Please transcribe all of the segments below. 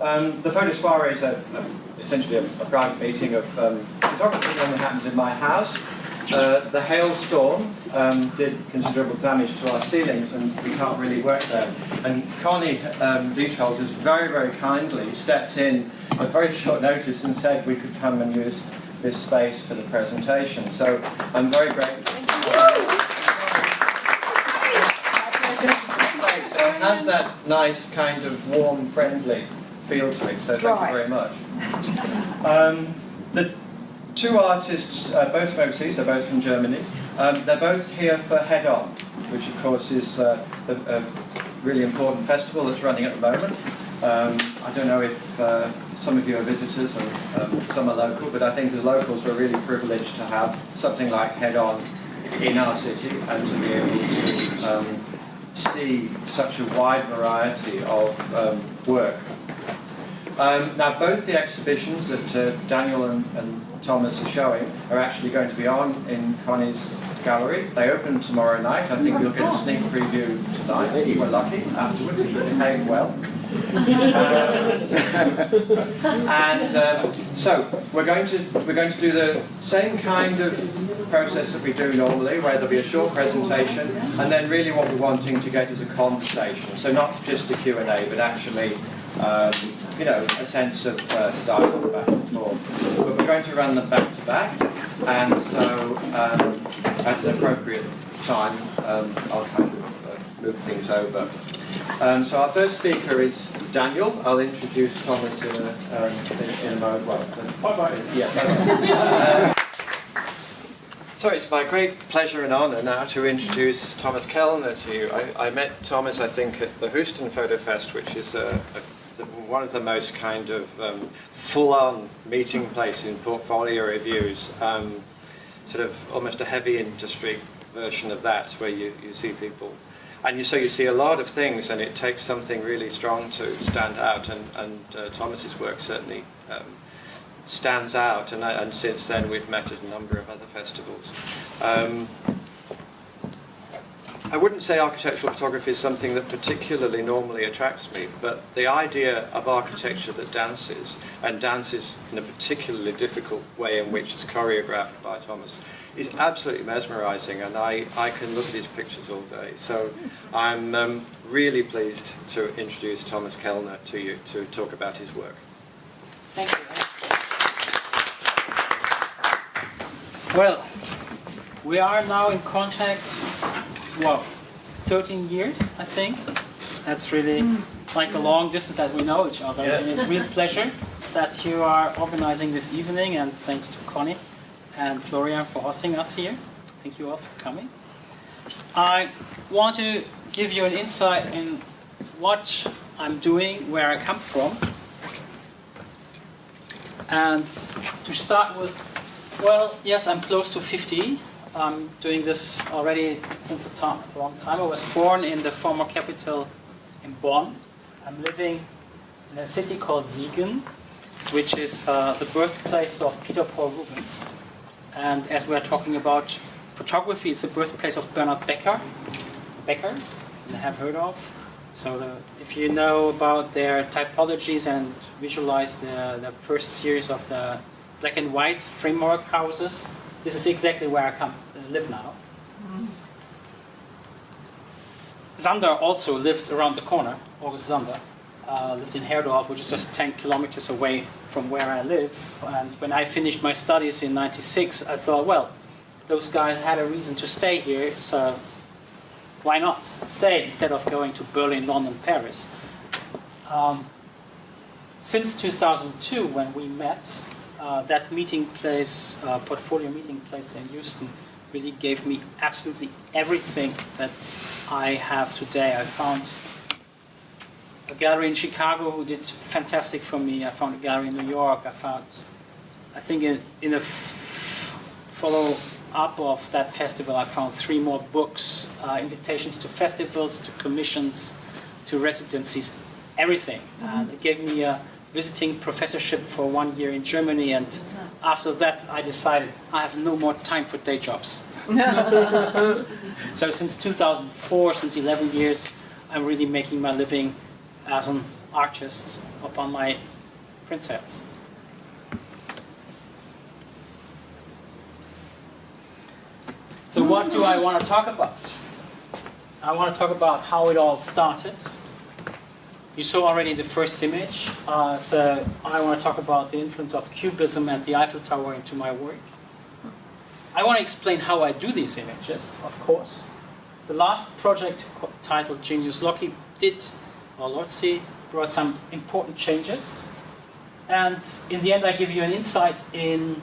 The photo soiree is essentially a private meeting of photography that happens in my house. The hailstorm did considerable damage to our ceilings and we can't really work there. And Conny Dietzschold has very, very kindly stepped in at very short notice and said we could come and use this space for the presentation. So I'm very grateful. It has that nice kind of warm, friendly feel to it, so thank you very much. The two artists, both from overseas, they're both from Germany. They're both here for Head On, which of course is a really important festival that's running at the moment. I don't know if some of you are visitors and some are local, but I think as locals we're really privileged to have something like Head On in our city and to be able to see such a wide variety of work. Now both the exhibitions that Daniel and Thomas are showing are actually going to be on in Conny's gallery. They open tomorrow night. I think you'll get a sneak preview tonight. If we're lucky afterwards, if you behave well. So we're going to do the same kind of process that we do normally, where there'll be a short presentation, and then really what we're wanting to get is a conversation. So not just a Q&A, but actually you know, a sense of dialogue back and forth. But we're going to run them back to back, and so at an appropriate time, I'll kind of move things over. So our first speaker is Daniel. I'll introduce Thomas in a moment. Well, yes. So it's my great pleasure and honour now to introduce Thomas Kellner to you. I met Thomas, I think, at the Houston Photo Fest, which is one of the most kind of full-on meeting place in portfolio reviews. Sort of almost a heavy industry version of that, where you see people. And so you see a lot of things, and it takes something really strong to stand out, and Thomas's work certainly stands out, and since then we've met at a number of other festivals. I wouldn't say architectural photography is something that particularly normally attracts me, but the idea of architecture that dances, and dances in a particularly difficult way in which it's choreographed by Thomas, is absolutely mesmerizing, and I can look at his pictures all day. So I'm really pleased to introduce Thomas Kellner to you to talk about his work. Thank you. Well, we are now in contact, well, 13 years, I think. That's really like a long distance that we know each other. Yes. And it's a real pleasure that you are organizing this evening, and thanks to Conny and Florian for hosting us here. Thank you all for coming. I want to give you an insight in what I'm doing, where I come from. And to start with, well, yes, I'm close to 50. I'm doing this already since a long time. I was born in the former capital in Bonn. I'm living in a city called Siegen, which is the birthplace of Peter Paul Rubens. And as we are talking about photography, it's the birthplace of Bernard Beckers, you have heard of. So if you know about their typologies and visualize the first series of the black and white framework houses, this is exactly where I live now. Zander also lived around the corner. August Zander lived in Herdorf, which is just 10 kilometers away from where I live. And when I finished my studies in '96, I thought, well, those guys had a reason to stay here, so why not stay instead of going to Berlin, London, Paris? Since 2002, when we met, that meeting place, portfolio meeting place in Houston, really gave me absolutely everything that I have today. I found a gallery in Chicago who did fantastic for me. I found a gallery in New York. I think in a follow-up of that festival, I found 3 more books, invitations to festivals, to commissions, to residencies, everything. And it gave me a visiting professorship for 1 year in Germany, and after that I decided I have no more time for day jobs. So since 2004, since 11 years, I'm really making my living as an artists upon my print sets. So what do I want to talk about? I want to talk about how it all started. You saw already the first image, so I want to talk about the influence of Cubism and the Eiffel Tower into my work. I want to explain how I do these images, of course. The last project titled Genius Loci brought some important changes. And in the end, I give you an insight in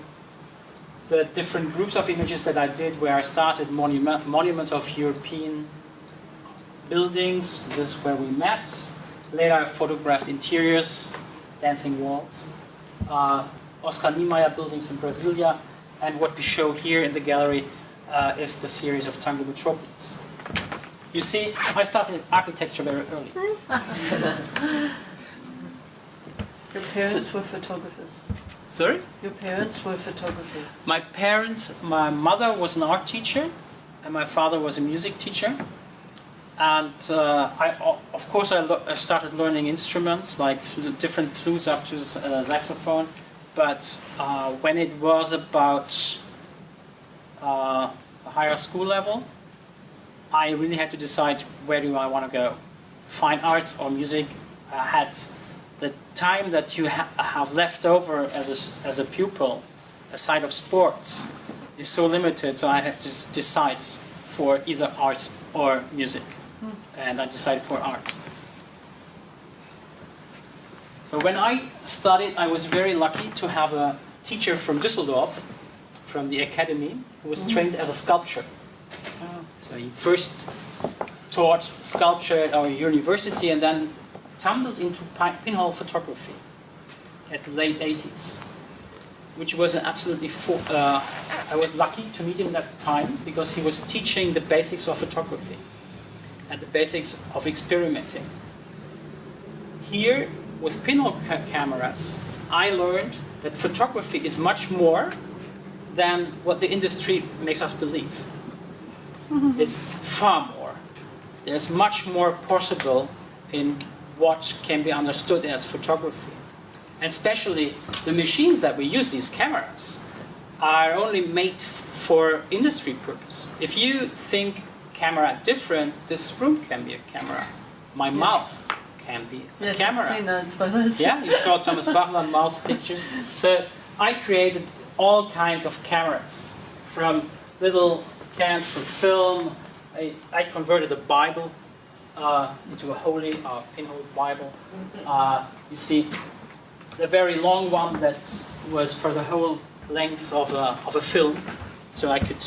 the different groups of images that I did, where I started monuments of European buildings. This is where we met. Later, I photographed interiors, dancing walls, Oscar Niemeyer buildings in Brasilia, and what we show here in the gallery is the series of Tango Metropolis. You see, I started architecture very early. Your parents were photographers. Sorry? Your parents were photographers. My mother was an art teacher, and my father was a music teacher. And of course, I started learning instruments like different flutes up to saxophone. But when it was about a higher school level, I really had to decide, where do I want to go? Fine arts or music? I had the time that you have left over as a pupil, aside of sports, is so limited. So I had to decide for either arts or music. And I decided for arts. So when I studied, I was very lucky to have a teacher from Düsseldorf, from the academy, who was trained as a sculptor. So he first taught sculpture at our university and then tumbled into pinhole photography at the late 80s, which was an absolutely... I was lucky to meet him at the time because he was teaching the basics of photography and the basics of experimenting. Here, with pinhole cameras, I learned that photography is much more than what the industry makes us believe. It's far more. There's much more possible in what can be understood as photography. And especially the machines that we use, these cameras, are only made for industry purpose. If you think camera different, this room can be a camera. My mouth can be a camera. I've seen those photos. Yeah, you saw Thomas Bachmann mouth pictures. So I created all kinds of cameras, from little cans for film. I converted a Bible into a holy pinhole Bible. You see, the very long one that was for the whole length of a film, so I could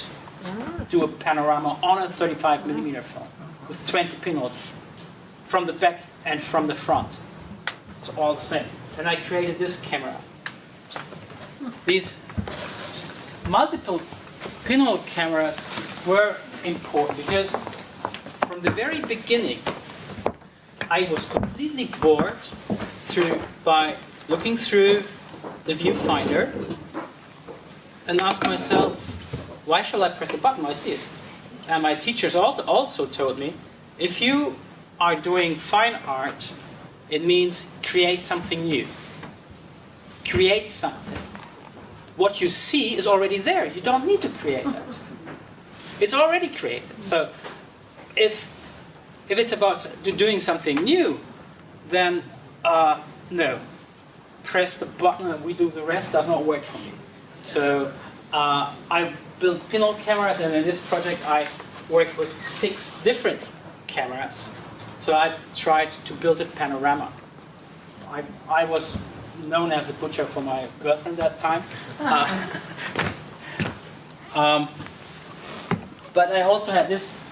do a panorama on a 35mm film with 20 pinholes from the back and from the front. It's all the same. And I created this camera. These multiple pinhole cameras were important because from the very beginning I was completely bored by looking through the viewfinder and asked myself, why shall I press the button? I see it. And my teachers also told me, if you are doing fine art, it means create something new. Create something. What you see is already there. You don't need to create that. It's already created. So if it's about doing something new, then no. Press the button and we do the rest does not work for me. So I built pinhole cameras, and in this project I worked with 6 different cameras. So I tried to build a panorama. I was known as the butcher for my girlfriend at that time. But I also had this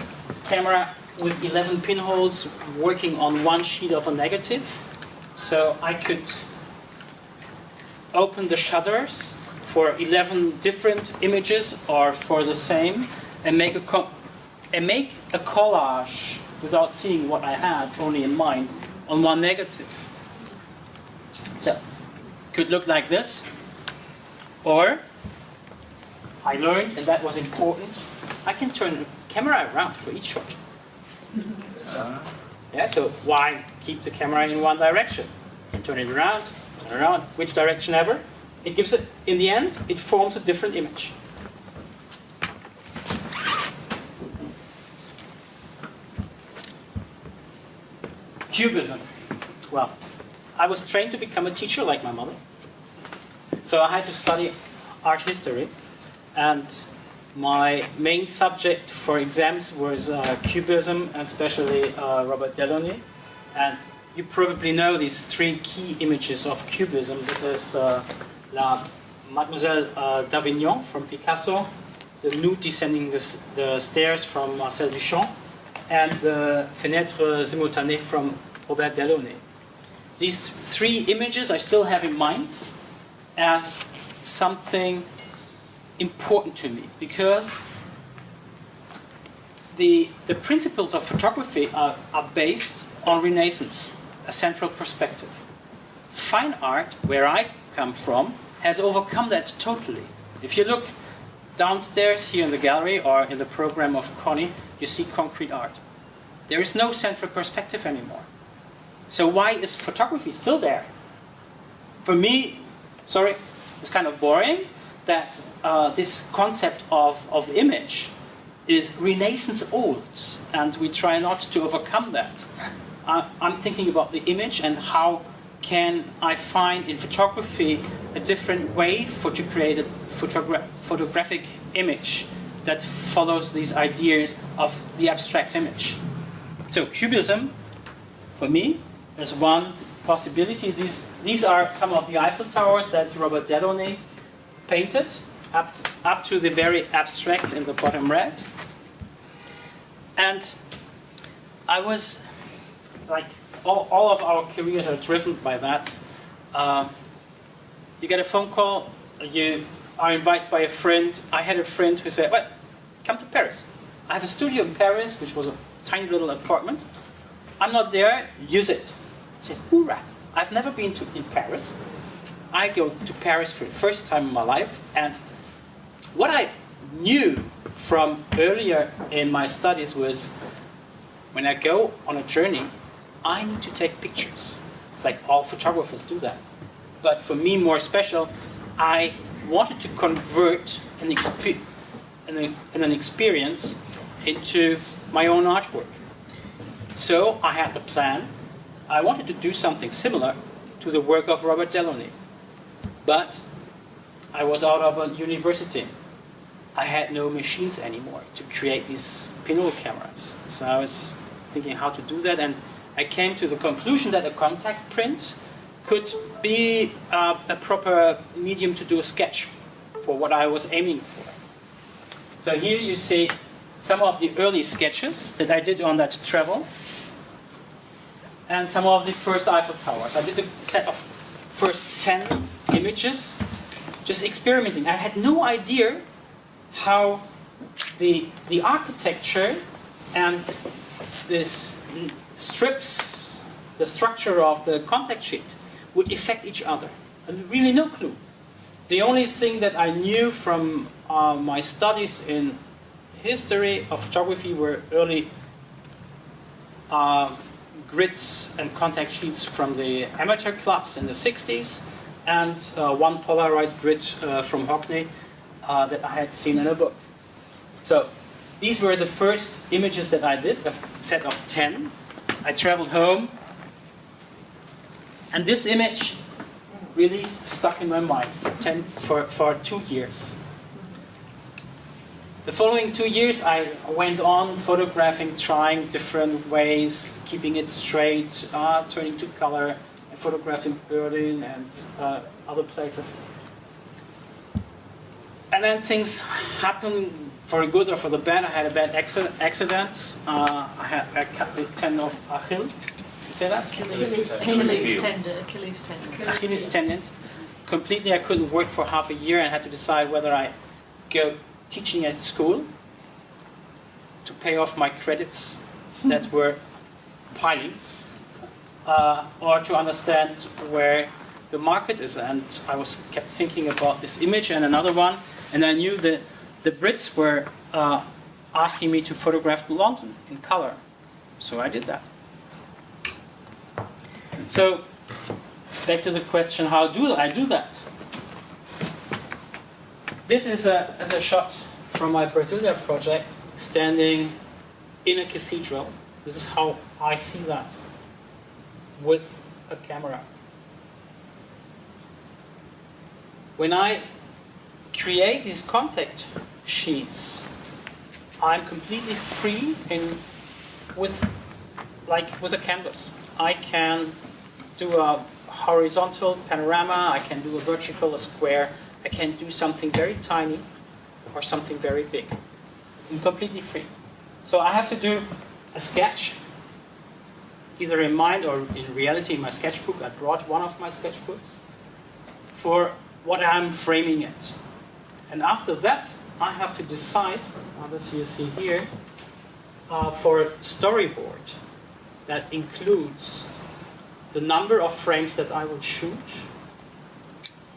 camera with 11 pinholes working on one sheet of a negative. So I could open the shutters for 11 different images or for the same and make a collage without seeing what I had only in mind on one negative. So could look like this, or I learned, and that was important, I can turn the camera around for each shot. Yeah, so why keep the camera in one direction. You can turn it around, which direction ever. It gives it, in the end, it forms a different image. Cubism. Well, I was trained to become a teacher like my mother. So I had to study art history, and my main subject for exams was Cubism, and especially Robert Delaunay. And you probably know these three key images of Cubism. This is La Mademoiselle d'Avignon from Picasso, the nude descending the stairs from Marcel Duchamp, and the Fenêtres simultanées from Robert Delaunay. These three images I still have in mind as something important to me, because the principles of photography are based on Renaissance, a central perspective. Fine art, where I come from, has overcome that totally. If you look downstairs here in the gallery or in the program of Conny, you see concrete art. There is no central perspective anymore. So why is photography still there? For me, sorry, it's kind of boring that this concept of image is Renaissance old, and we try not to overcome that. I'm thinking about the image and how can I find in photography a different way to create a photographic image that follows these ideas of the abstract image. So Cubism, for me, is one possibility. These are some of the Eiffel Towers that Robert Delaunay painted, up to the very abstract in the bottom red. And I was, like, all of our careers are driven by that. You get a phone call, you are invited by a friend. I had a friend who said, well, come to Paris. I have a studio in Paris, which was a tiny little apartment. I'm not there, use it. I said, hoorah, I've never been in Paris. I go to Paris for the first time in my life, and what I knew from earlier in my studies was when I go on a journey, I need to take pictures. It's like all photographers do that. But for me, more special, I wanted to convert an experience into my own artwork. So I had the plan. I wanted to do something similar to the work of Robert Delaunay. But I was out of a university. I had no machines anymore to create these pinhole cameras. So I was thinking how to do that, and I came to the conclusion that a contact print could be a proper medium to do a sketch for what I was aiming for. So here you see some of the early sketches that I did on that travel, and some of the first Eiffel Towers. I did a set of first 10 images, just experimenting. I had no idea how the architecture and this strips, the structure of the contact sheet would affect each other. I had really no clue. The only thing that I knew from my studies in history of photography were early grids and contact sheets from the amateur clubs in the 60s, and one Polaroid grid from Hockney that I had seen in a book. So these were the first images that I did, a set of 10. I traveled home, and this image really stuck in my mind for 2 years. The following 2 years, I went on photographing, trying different ways, keeping it straight, turning to color. I photographed in Berlin and other places. And then things happened for the good or for the bad. I had a bad accident. I cut the tendon of Achilles. You say that? Achilles tendon. Completely, I couldn't work for half a year and had to decide whether I go teaching at school to pay off my credits that were piling, or to understand where the market is. And I kept thinking about this image and another one, and I knew that the Brits were asking me to photograph London in color, so I did that. So, back to the question, how do I do that? This is a shot from my Brasilia project, standing in a cathedral. This is how I see that with a camera. When I create these contact sheets, I'm completely free with a canvas. I can do a horizontal panorama, I can do a vertical, a square, I can do something very tiny or something very big. I'm completely free. So I have to do a sketch, either in mind or in reality in my sketchbook. I brought one of my sketchbooks for what I'm framing it. And after that, I have to decide, as you see here, for a storyboard that includes the number of frames that I will shoot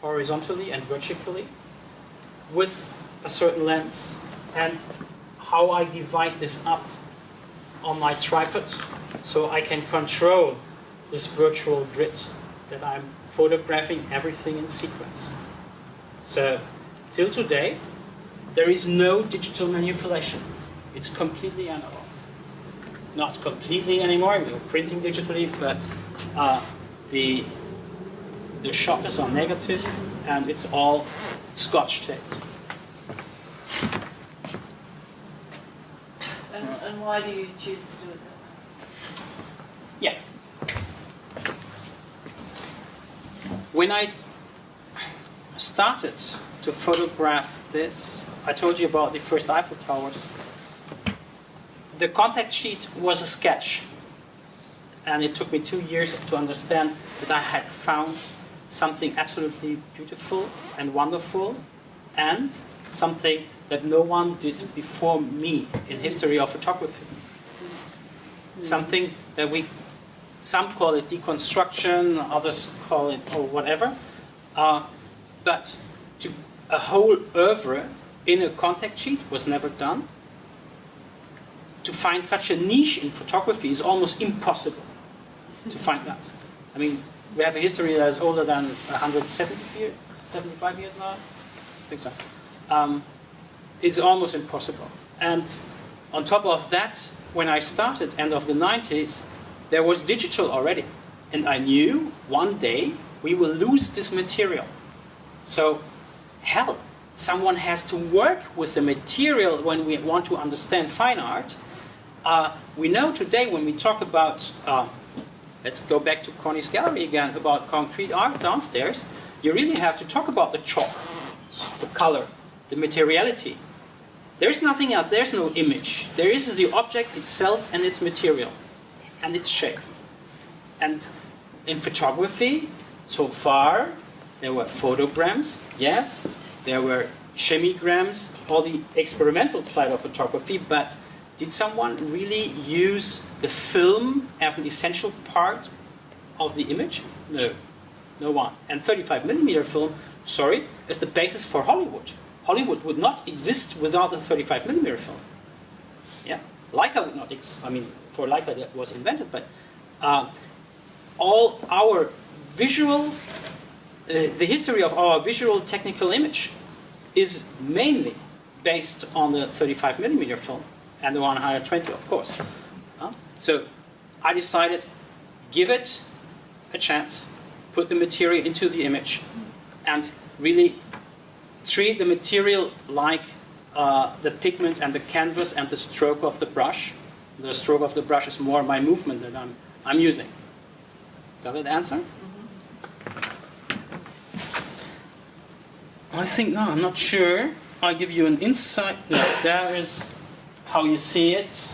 horizontally and vertically with a certain lens, and how I divide this up on my tripod so I can control this virtual grid that I'm photographing everything in sequence. So till today, there is no digital manipulation. It's completely analog. Not completely anymore, we're printing digitally, but the shot is on negative and it's all scotch taped. And why do you choose to do it that way? Yeah. When I started to photograph this, I told you about the first Eiffel Towers. The contact sheet was a sketch, and it took me 2 years to understand that I had found something absolutely beautiful and wonderful, and something that no one did before me in history of photography. Something that some call it deconstruction, others call it or whatever, but a whole oeuvre in a contact sheet was never done. To find such a niche in photography is almost impossible to find that. I mean, we have a history that is older than 75 years now? I think so. It's almost impossible. And on top of that, when I started, end of the 90s, there was digital already. And I knew one day we will lose this material. So, hell, someone has to work with the material when we want to understand fine art. We know today when we talk about, let's go back to Conny's gallery again, about concrete art downstairs, you really have to talk about the chalk, the color, the materiality. There's nothing else, there's no image. There is the object itself and its material and its shape. And in photography, so far, there were photograms, yes, there were chemigrams, all the experimental side of photography, but did someone really use the film as an essential part of the image? No, no one. And 35mm film, sorry, is the basis for Hollywood. Hollywood would not exist without the 35mm film. Yeah, Leica would not exist. I mean, for Leica that was invented, but all our visual, the history of our visual technical image is mainly based on the 35mm film and the 120, of course. So I decided, give it a chance, put the material into the image, and really treat the material like the pigment and the canvas and the stroke of the brush. The stroke of the brush is more my movement that I'm using. Does it answer? I think, no, I'm not sure. I'll give you an insight. No, there is how you see it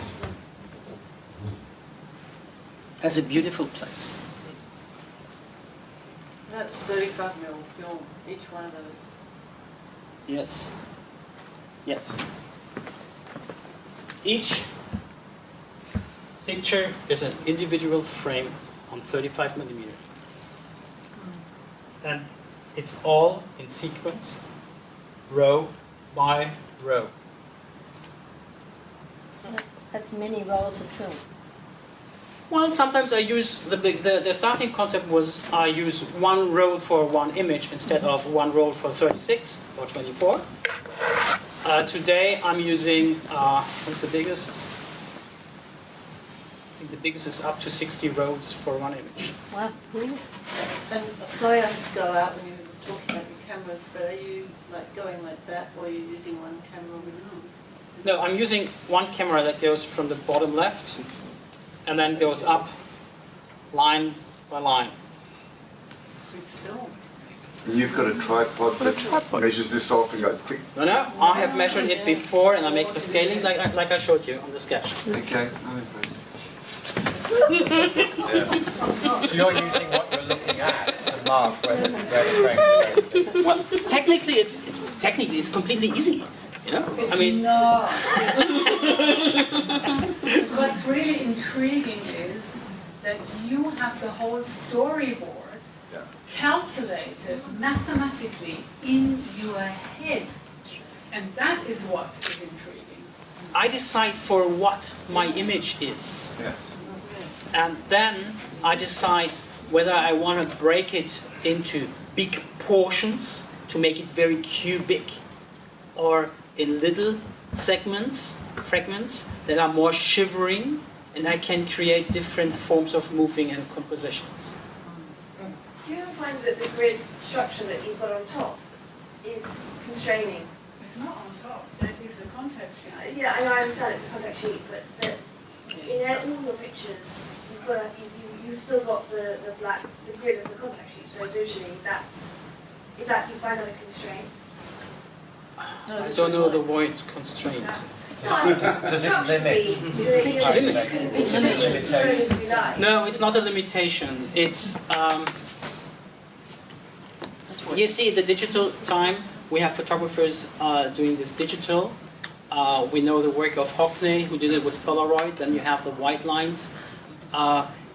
as a beautiful place. That's 35mm film, each one of those. Yes. Yes. Each picture is an individual frame on 35mm. And it's all in sequence, row by row. That's many rolls of film. Well, sometimes I use the starting concept was I use one roll for one image instead of one roll for 36 or 24. Today I'm using what's the biggest? I think the biggest is up to 60 rolls for one image. Wow. And sorry I had to go out when you were talking about your cameras, but are you like going like that, or are you using one camera? No, I'm using one camera that goes from the bottom left and then goes up line by line. With film. And you've got a tripod that measures this off and goes click. No, I have measured it before and I make the scaling like I showed you on the sketch. Okay, I'm impressed. So you're using what you're looking at to mark where the frame is. Well, technically it's completely easy. You know? It's I mean, not. What's really intriguing is that you have the whole storyboard calculated mathematically in your head. And that is what is intriguing. I decide for what my image is. Yes. And then I decide whether I want to break it into big portions to make it very cubic, or in little segments, fragments that are more shivering, and I can create different forms of moving and compositions. Do you ever find that the grid structure that you've got on top is constraining? It's not on top, that is the context sheet. Yeah, I know, I understand it's a context sheet, but in all your pictures, you've still got the grid of the context sheet, so visually is that you find that a constraint? I don't know the word constraint. Does it limit? No, it's not a limitation. It's you see, the digital time, we have photographers doing this digital. We know the work of Hockney, who did it with Polaroid. Then you have the white lines.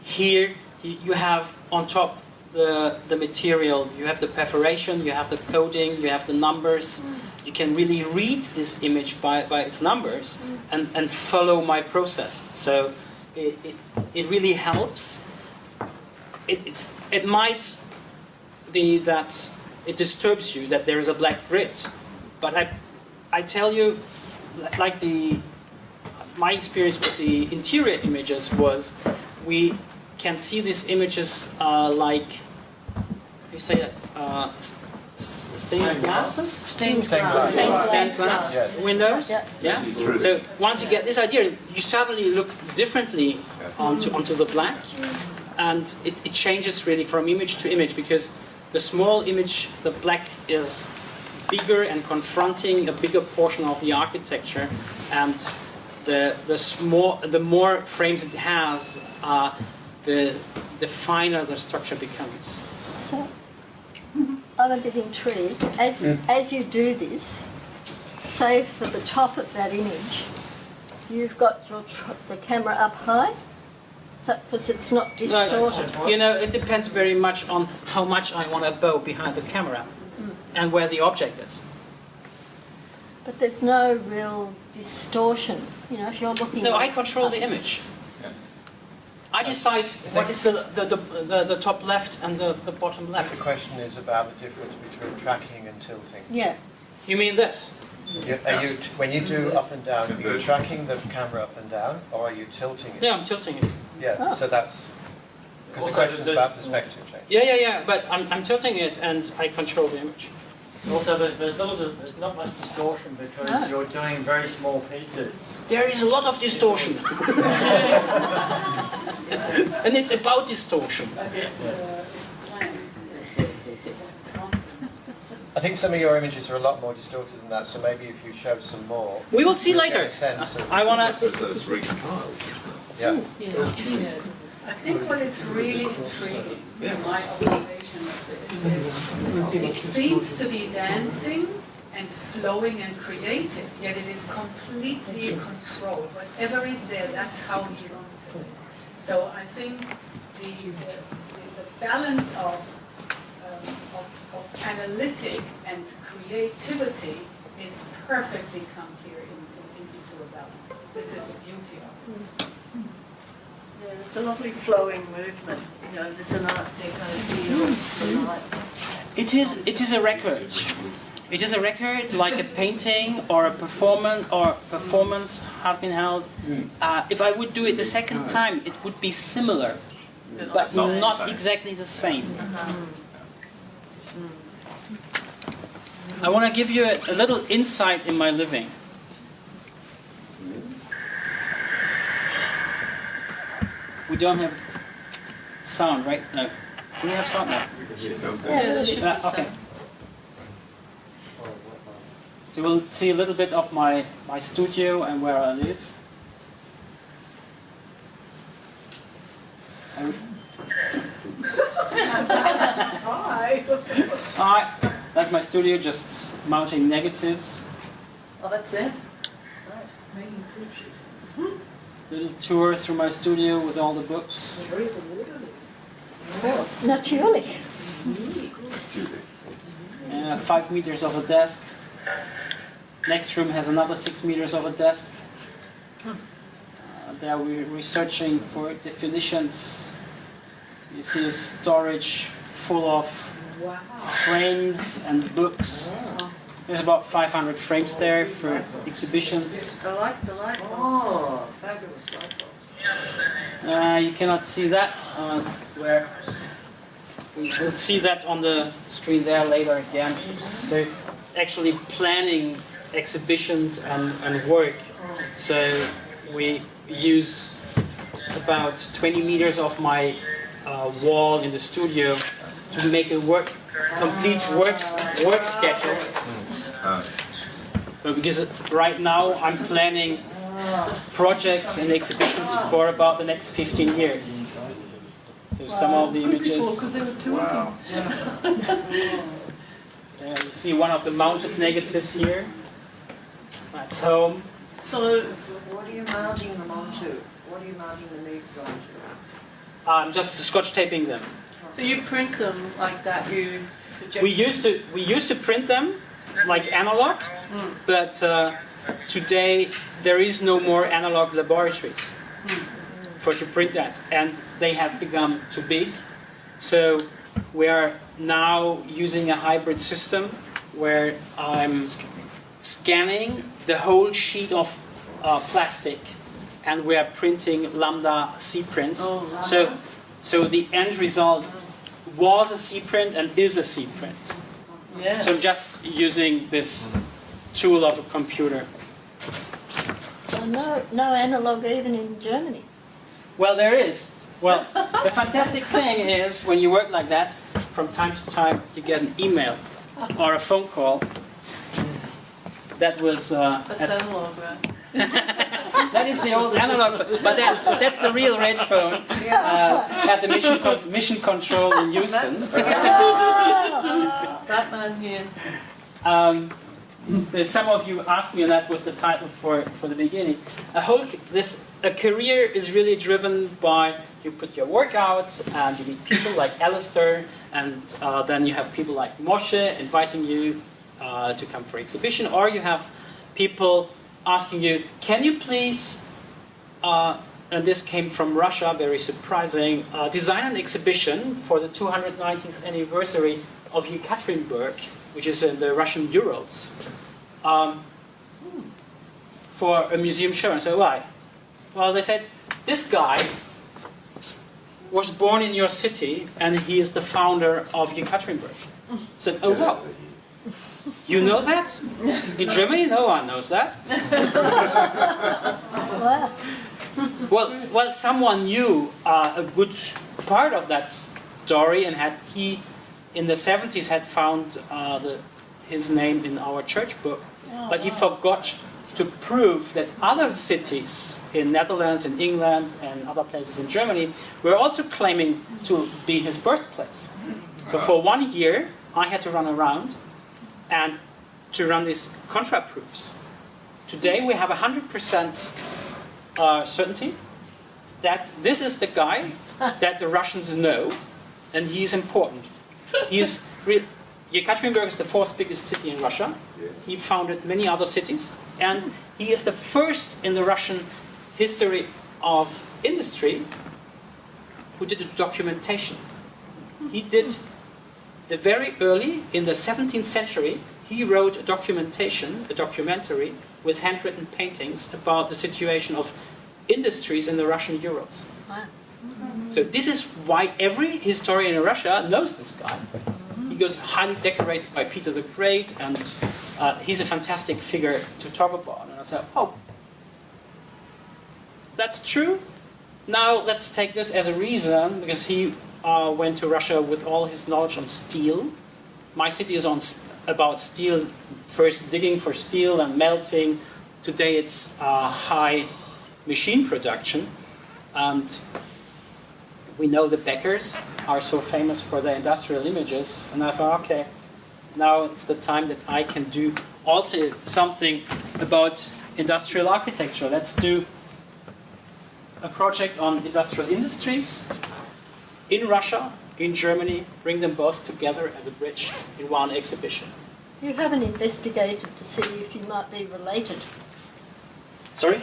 Here you have on top the material. You have the perforation, you have the coding, you have the numbers. You can really read this image by its numbers and follow my process. So it really helps. It might be that it disturbs you that there is a black grid, but I tell you, like my experience with the interior images was, we can see these images like, you say that, stained glasses? Stained glass. Stained glass windows. Yeah. So once you get this idea, you suddenly look differently onto the black, and it changes really from image to image, because the small image, the black is bigger and confronting a bigger portion of the architecture, and the more frames it has, the finer the structure becomes. So, I'm a bit intrigued. As you do this, say for the top of that image, you've got the camera up high, so because it's not distorted. You know, it depends very much on how much I want to bow behind the camera and where the object is. But there's no real distortion. You know, if you're looking. No, I control the image. I decide what is the top left and the bottom left. The question is about the difference between tracking and tilting. Yeah. You mean this? When you do up and down, are you tracking the camera up and down, or are you tilting it? Yeah, I'm tilting it. Yeah, so that's... Because the question is about perspective change. Yeah, but I'm tilting it and I control the image. Also, there's not much distortion because you're doing very small pieces. There is a lot of distortion. And it's about distortion. I think some of your images are a lot more distorted than that, so maybe if you show some more... We will see you'll later. get a sense of- I want to... That's recompiled. Yeah. I think what is really intriguing in my observation of this is it seems to be dancing and flowing and creative, yet it is completely controlled. Whatever is there, that's how you want to it. So I think the balance of analytic and creativity is perfectly come here into a balance. This is the beauty of it. Yeah, there's a lovely flowing movement. You know, there's an Art Deco feel to the lights. It is a record. It is a record, like a painting or a performance has been held. If I would do it the second time, it would be similar, but not exactly the same. I want to give you a little insight in my living. We don't have sound, right? No. Do we have sound now? Yeah, there should be Okay. So we'll see a little bit of my studio and where I live. Hi. Alright, that's my studio, just mounting negatives. Oh, that's it? Little tour through my studio with all the books. Of course, naturally. 5 meters of a desk. Next room has another 6 meters of a desk. There we're researching for definitions. You see a storage full of frames and books. There's about 500 frames there for exhibitions. I like the light bulbs. Oh, fabulous light bulbs. You cannot see that. Where we'll see that on the screen there later again. They're actually planning exhibitions and work. So we use about 20 meters of my wall in the studio to make a complete work schedule. Because right now I'm planning projects and exhibitions for about the next 15 years. So some of the images. Wow. You see one of the mounted negatives here. That's home. So, What are you mounting them onto? What are you mounting the leaves onto? I'm just scotch taping them. so you print them like that, you project. We used to print them like analog, but today there is no more analog laboratories for to print that, and they have become too big. So we are now using a hybrid system where I'm scanning the whole sheet of plastic, and we are printing lambda C prints. Oh, lambda. So the end result was a C print and is a C print. Yeah. So I'm just using this tool of a computer. So no analog even in Germany. Well, there is. Well, the fantastic thing is when you work like that, from time to time you get an email or a phone call. That was That's analog, right? that is the old analog, but that's the real red phone at the mission control in Houston. Batman here. Some of you asked me, and that was the title for the beginning. A career is really driven by you put your work out, and you meet people like Alistair, and then you have people like Moshe inviting you to come for exhibition, or you have people asking you, can you please, and this came from Russia, very surprising, design an exhibition for the 290th anniversary of Yekaterinburg, which is in the Russian Urals, for a museum show. And so why? Well, they said, this guy was born in your city, and he is the founder of Yekaterinburg. So, oh wow. You know that? In Germany, no one knows that. Well, someone knew a good part of that story, and he, in the 70s, had found his name in our church book, but he forgot to prove that other cities in Netherlands, in England, and other places in Germany were also claiming to be his birthplace. So for 1 year, I had to run around and to run these contra-proofs. Today we have 100% certainty that this is the guy that the Russians know, and he is important. Yekaterinburg is the 4th biggest city in Russia. He founded many other cities, and he is the first in the Russian history of industry who did the documentation. He did the very early, in the 17th century, he wrote a documentation, a documentary, with handwritten paintings about the situation of industries in the Russian Urals. Wow. So this is why every historian in Russia knows this guy. He goes highly decorated by Peter the Great, and he's a fantastic figure to talk about. And I said, oh, that's true. Now let's take this as a reason, because he went to Russia with all his knowledge on steel. My city is about steel, first digging for steel and melting. Today it's high machine production. And we know the Beckers are so famous for their industrial images. And I thought, okay, now it's the time that I can do also something about industrial architecture. Let's do a project on industrial industries in Russia, in Germany, bring them both together as a bridge in one exhibition. You haven't investigated to see if you might be related. Sorry?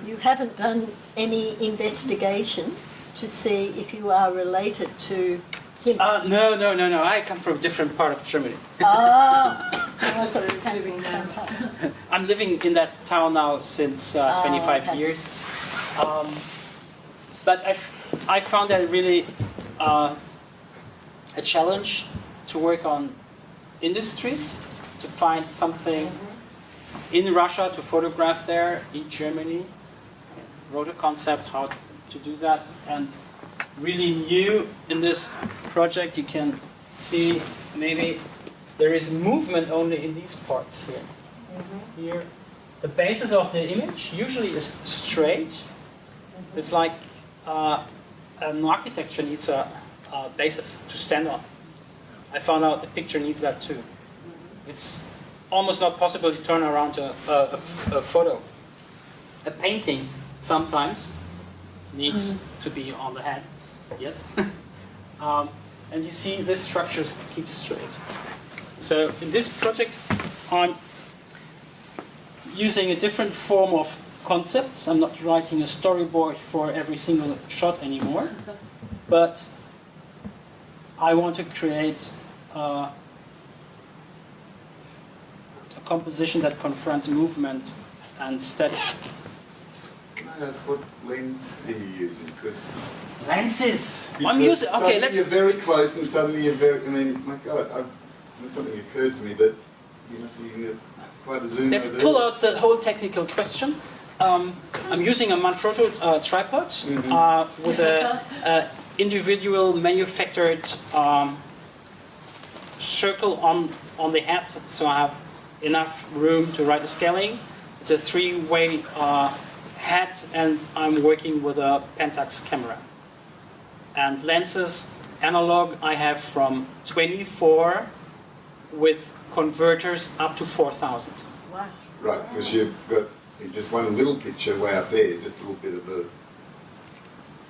You haven't done any investigation to see if you are related to him. No. I come from a different part of Germany. Also living in some part. I'm living in that town now since 25 years. But I found that really a challenge to work on industries, to find something in Russia to photograph there, in Germany. I wrote a concept how to do that, and really new in this project you can see maybe there is movement only in these parts here. Here, the basis of the image usually is straight. It's like an architecture needs a basis to stand on. I found out the picture needs that too. It's almost not possible to turn around a photo. A painting sometimes needs to be on the head, yes? And you see this structure keeps straight. So in this project I'm using a different form of concepts. I'm not writing a storyboard for every single shot anymore, but I want to create a composition that confronts movement and static. Can I ask what lens are you using? Because lenses. I'm using. Okay, let's. You're very close, and suddenly you're very. I mean, my God, something occurred to me that you must be using quite a zoom. Let's pull out the whole technical question. I'm using a Manfrotto tripod with a individual manufactured circle on the head, so I have enough room to write the scaling. It's a three-way head, and I'm working with a Pentax camera. And lenses, analog, I have from 24 with converters up to 4,000. Wow. Right, because you've got just one little picture way up there, just a little bit of a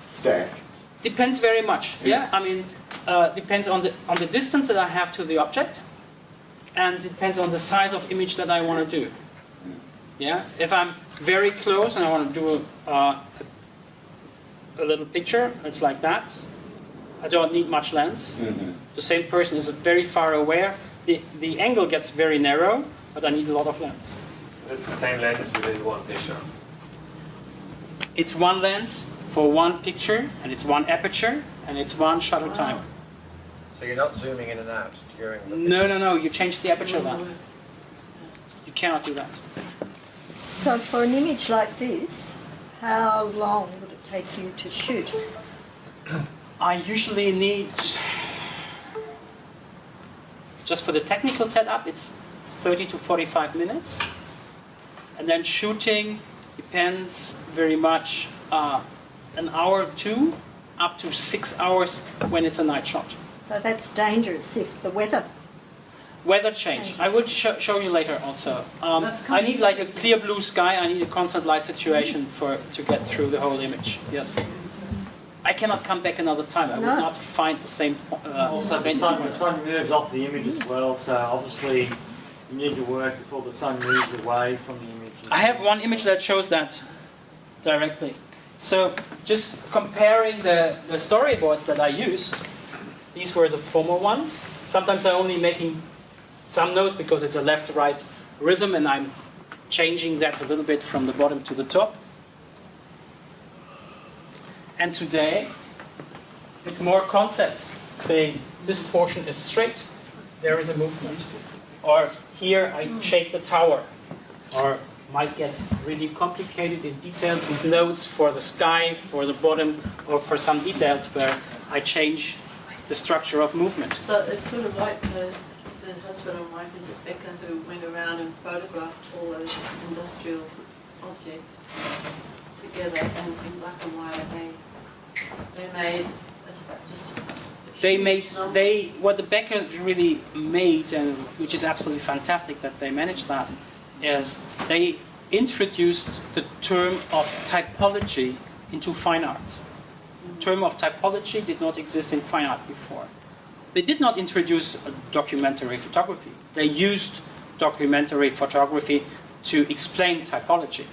stack. Depends very much. Yeah, I mean, depends on the distance that I have to the object, and depends on the size of image that I want to do. Yeah, if I'm very close and I want to do a little picture, it's like that. I don't need much lens. The same person is very far away. The angle gets very narrow, but I need a lot of lens. It's the same lens within one picture. It's one lens for one picture, and it's one aperture, and it's one shutter time. So you're not zooming in and out during the... No, you change the aperture then. You cannot do that. So for an image like this, how long would it take you to shoot? I usually need, just for the technical setup, it's 30 to 45 minutes. And then shooting depends very much, an hour or two, up to 6 hours when it's a night shot. So that's dangerous if the weather... Weather change. I will show you later also. I need like a clear blue sky. I need a constant light situation to get through the whole image. Yes. I cannot come back another time. I will not find the same. Also, the sun moves off the image as well. So obviously, you need to work before the sun moves away from the image. I have one image that shows that directly. So just comparing the storyboards that I used, these were the former ones. Sometimes I'm only making some notes because it's a left-right rhythm and I'm changing that a little bit from the bottom to the top. And today, it's more concepts, saying this portion is straight, there is a movement. Or here I shake the tower. Or might get really complicated in details with notes for the sky, for the bottom, or for some details where I change the structure of movement. So it's sort of like the husband and wife, is it Becker, who went around and photographed all those industrial objects together, and in black and white they made just what the Beckers really made, and which is absolutely fantastic that they managed that, is they introduced the term of typology into fine arts. The term of typology did not exist in fine art before. They did not introduce documentary photography. They used documentary photography to explain typology.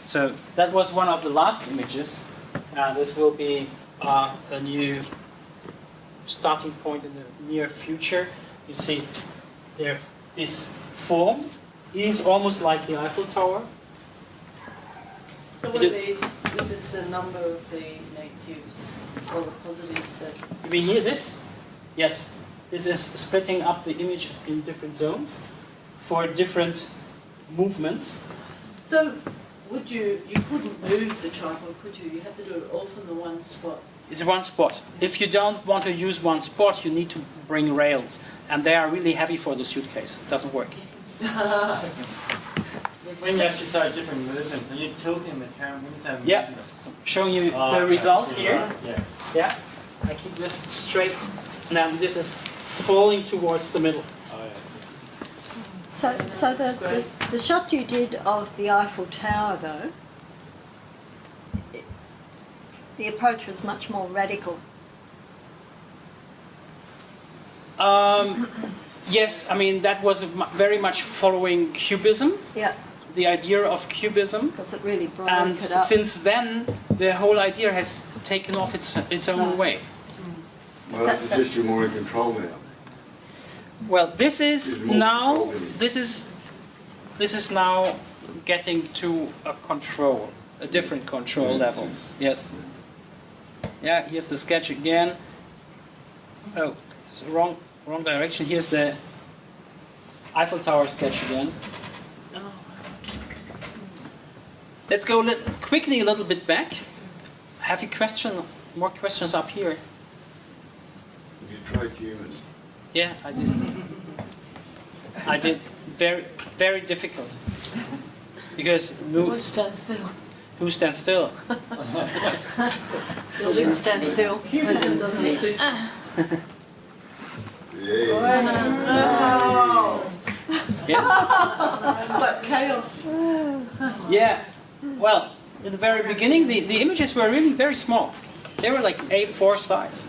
So that was one of the last images. This will be a new starting point in the near future. You see there, this form is almost like the Eiffel Tower. So what are these? This is the number of the negatives, or the positives. You mean here this? Yes. This is splitting up the image in different zones for different movements. So you couldn't move the tripod, could you? You had to do it all from the one spot. It's one spot. If you don't want to use one spot, you need to bring rails. And they are really heavy for the suitcase. It doesn't work. When you actually start different movements, and you're tilting the camera, when you have movements. Showing you the result here. Yeah. Yeah. I keep this straight. Now this is falling towards the middle. Oh, yeah. So the shot you did of the Eiffel Tower, though, the approach was much more radical. Yes, I mean that was very much following Cubism. Yeah. The idea of Cubism. Because it really broke and it up. Since then, the whole idea has taken off its own way. Well, I suggest you're more in control now. Well, this is now getting to a control, a different control level. Yes. Yeah. Here's the sketch again. Oh, it's wrong direction. Here's the Eiffel Tower sketch again. Let's go quickly a little bit back. Have you more questions up here? You tried humans. Yeah, I did. I did. Very, very difficult. Because Who stands still? Who stands still? Luke stands still. Cubism doesn't suit. Yeah. But chaos. Yeah. Well, in the very beginning, the images were really very small. They were like A4 size.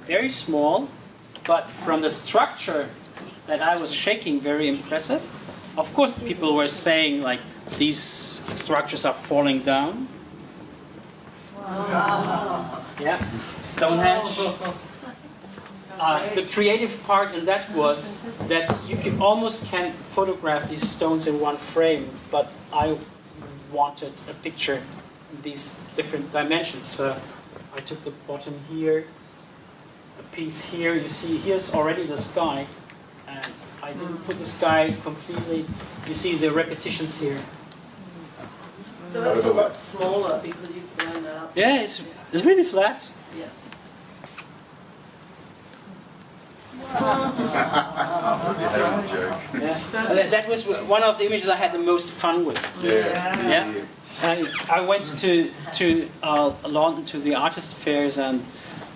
Very small, but from the structure that I was shaking, very impressive. Of course, people were saying like these structures are falling down. Wow. Yeah, Stonehenge. The creative part in that was that you almost can photograph these stones in one frame, but I wanted a picture in these different dimensions. So I took the bottom here, a piece here. You see, here's already the sky, and I didn't put the sky completely. You see the repetitions here. So it's a lot smaller because you've blown out. Yeah, it's really flat. Yeah. Yeah. That was one of the images I had the most fun with. Yeah. I went to London to the artist fairs, and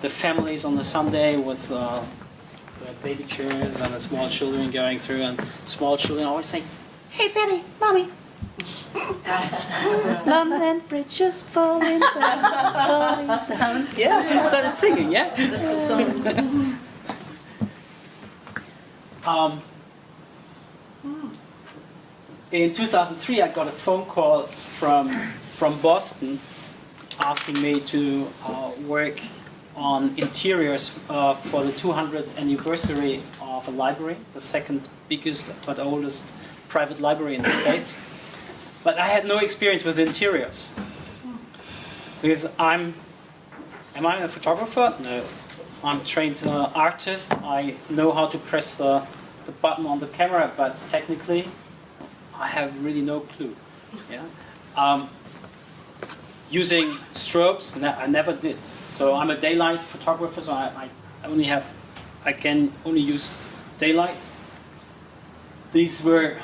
the families on the Sunday with the baby chairs and the small children going through, and small children always say, "Hey, Daddy, Mommy." London bridges falling down, falling down. Yeah, I started singing. Yeah, that's the song. in 2003, I got a phone call from Boston asking me to work on interiors for the 200th anniversary of a library, the second biggest but oldest private library in the States. But I had no experience with interiors. Because am I a photographer? No. I'm a trained artist. I know how to press the button on the camera, but technically I have really no clue. Yeah. Using strobes, I never did. So I'm a daylight photographer, so I can only use daylight. These were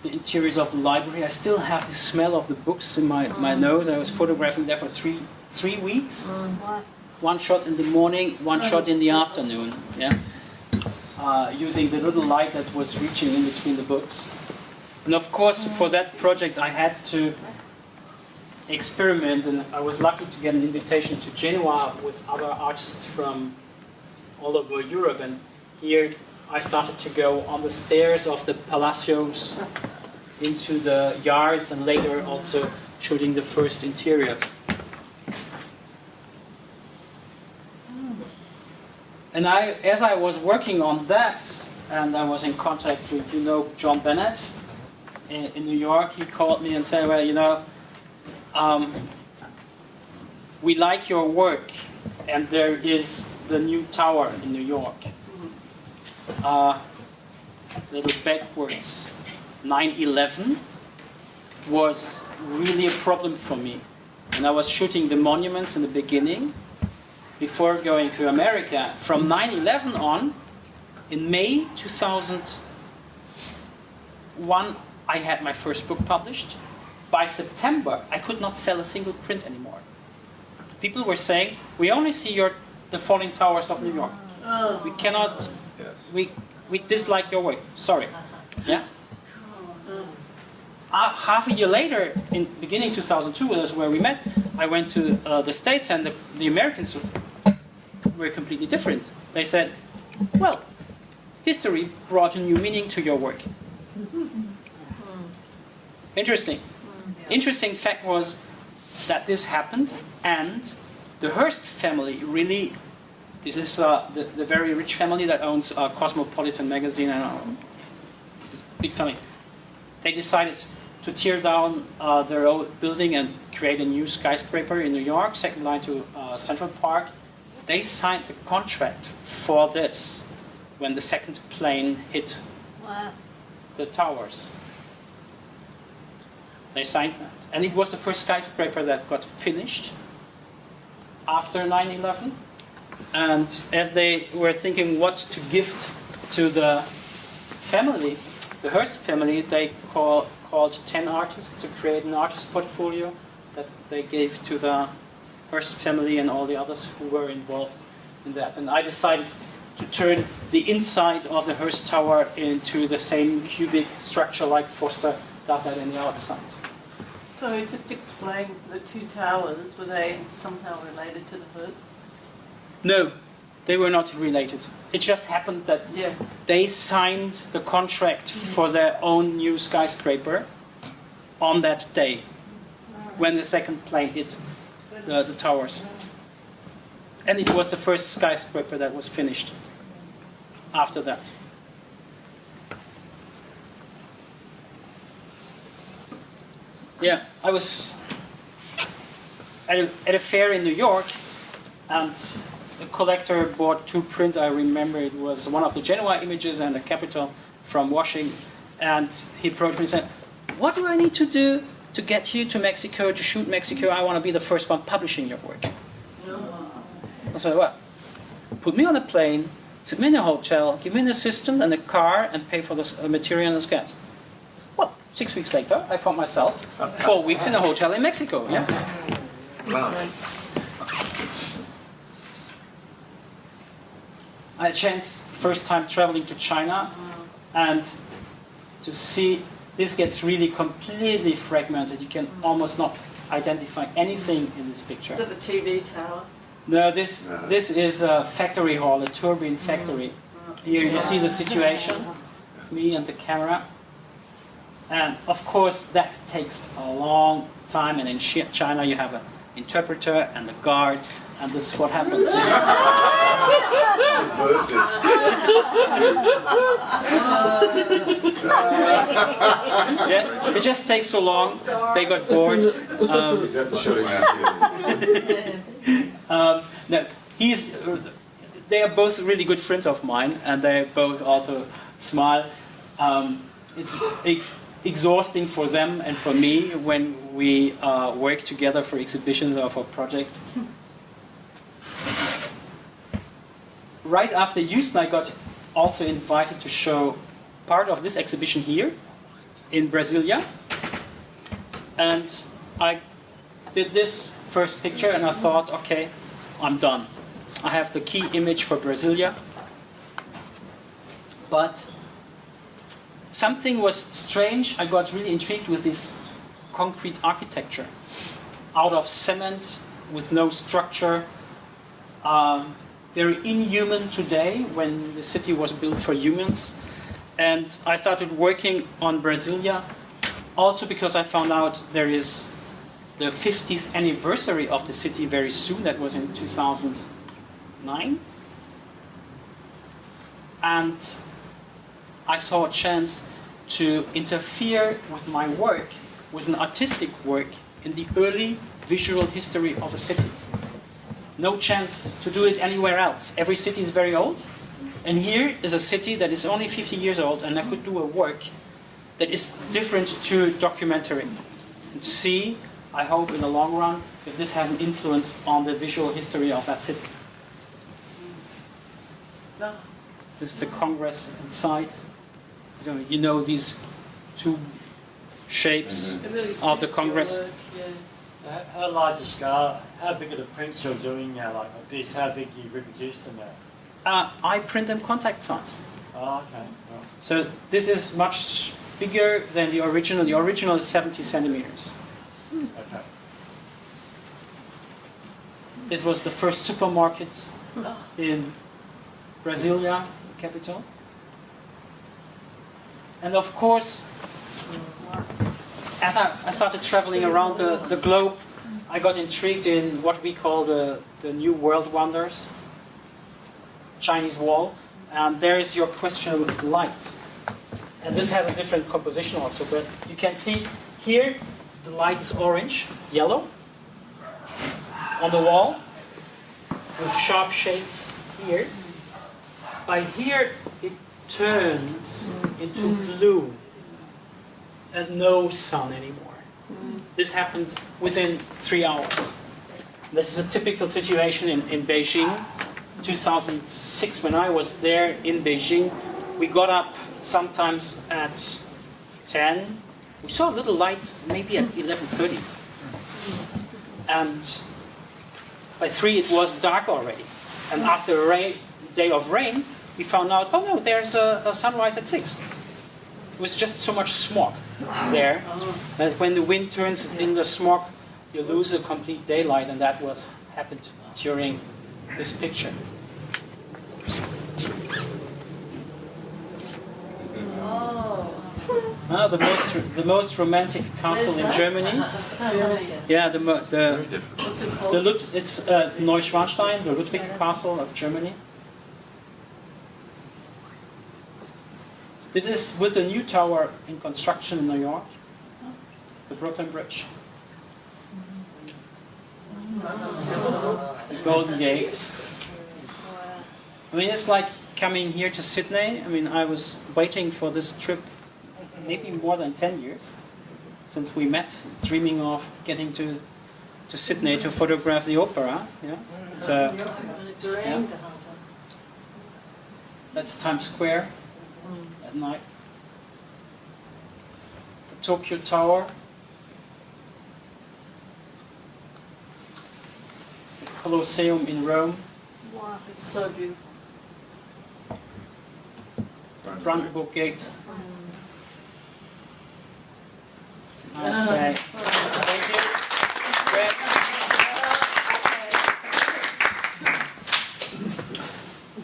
the interiors of the library. I still have the smell of the books in my nose. I was photographing there for three weeks. One shot in the morning, one shot in the afternoon. Yeah, using the little light that was reaching in between the books. And of course, for that project, I had to experiment, and I was lucky to get an invitation to Genoa with other artists from all over Europe. And here I started to go on the stairs of the palacios into the yards, and later also shooting the first interiors. And as I was working on that, and I was in contact with, John Bennett in New York, he called me and said, well, we like your work, and there is the new tower in New York. Little backwards. 9/11 was really a problem for me. And I was shooting the monuments in the beginning, before going to America. From 9/11 on, in May 2001, I had my first book published. By September, I could not sell a single print anymore. People were saying, we only see the falling towers of New York. We cannot, we dislike your work, sorry. Yeah? Half a year later, in beginning 2002, that's where we met, I went to the States, and the Americans were completely different. They said, well, history brought a new meaning to your work. Interesting. Interesting fact was that this happened, and the Hearst family really, this is the very rich family that owns Cosmopolitan magazine, and this big family. They decided to tear down their old building and create a new skyscraper in New York, second line to Central Park. They signed the contract for this when the second plane hit the towers. They signed that. And it was the first skyscraper that got finished after 9/11. And as they were thinking what to gift to the family, the Hearst family, they called 10 artists to create an artist portfolio that they gave to the Hearst family and all the others who were involved in that. And I decided to turn the inside of the Hearst Tower into the same cubic structure like Foster does that in the outside. So just explain the two towers, were they somehow related to the Hearsts? No, they were not related. It just happened that they signed the contract for their own new skyscraper on that day when the second plane hit the towers. And it was the first skyscraper that was finished after that. Yeah, I was at a fair in New York, and the collector bought two prints. I remember it was one of the Genoa images and the Capitol from Washington. And he approached me and said, what do I need to do to get you to Mexico, to shoot Mexico? I want to be the first one publishing your work. I said, well, put me on a plane, sit me in a hotel, give me an assistant and a car, and pay for the material and the scans. Well, 6 weeks later, I found myself 4 weeks in a hotel in Mexico. Yeah. Wow. I had a chance, first time traveling to China, and to see this gets really completely fragmented. You can almost not identify anything in this picture. Is it the TV tower? No, this is a factory hall, a turbine factory. Here you see the situation. It's me and the camera. And of course, that takes a long time. And in China, you have an interpreter and a guard, and this is what happens. Yeah, it just takes so long. They got bored. Is that the showing No, they are both really good friends of mine, and they both also smile. It's exhausting for them and for me when we work together for exhibitions or for projects. Right after Houston, I got also invited to show part of this exhibition here in Brasilia. And I did this first picture and I thought, okay, I'm done. I have the key image for Brasilia. But something was strange. I got really intrigued with this concrete architecture out of cement with no structure. Very inhuman today when the city was built for humans. And I started working on Brasilia also because I found out there is the 50th anniversary of the city very soon. That was in 2009. And I saw a chance to interfere with my work, with an artistic work, in the early visual history of a city. No chance to do it anywhere else. Every city is very old. And here is a city that is only 50 years old, and I could do a work that is different to documentary. And see, I hope in the long run, if this has an influence on the visual history of that city. This is the Congress inside. You know these two shapes of the Congress. How large a scale, how big are the prints you're doing now, like this, how big you reproduce them as? I print them contact size. Oh, okay. Well. So this is much bigger than the original. The original is 70 centimeters. Okay. This was the first supermarket in Brasilia, the capital. And of course, as I started traveling around the globe, I got intrigued in what we call the New World Wonders, Chinese Wall. And there is your question with light. And this has a different composition also, but you can see here the light is orange, yellow, on the wall, with sharp shades here. By here it turns into blue and no sun anymore. This happened within 3 hours. This is a typical situation in Beijing. 2006, when I was there in Beijing, we got up sometimes at 10. We saw a little light maybe at 11:30. And by 3 it was dark already. And after a day of rain, we found out, oh no, there's a sunrise at 6. It was just so much smog there that when the wind turns in the smog, you lose a complete daylight, and that was happened during this picture. The most romantic castle in Germany. Yeah, it's Neuschwanstein, the Ludwig Castle of Germany. This is with the new tower in construction in New York, the Brooklyn Bridge. The Golden Gate. I mean, it's like coming here to Sydney. I mean, I was waiting for this trip maybe more than 10 years since we met, dreaming of getting to Sydney to photograph the opera. Yeah, so yeah. That's Times Square at night. The Tokyo Tower. The Colosseum in Rome. Wow, it's so beautiful. Brandenburg Gate. I say thank you.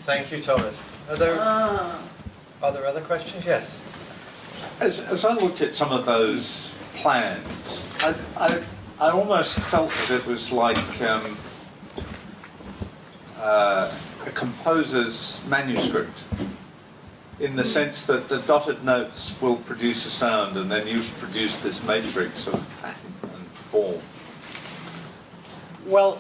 Thank you, Thomas. Are there other questions? Yes. as I looked at some of those plans, I almost felt that it was like a composer's manuscript, in the sense that the dotted notes will produce a sound, and then you produce this matrix of pattern and form. Well,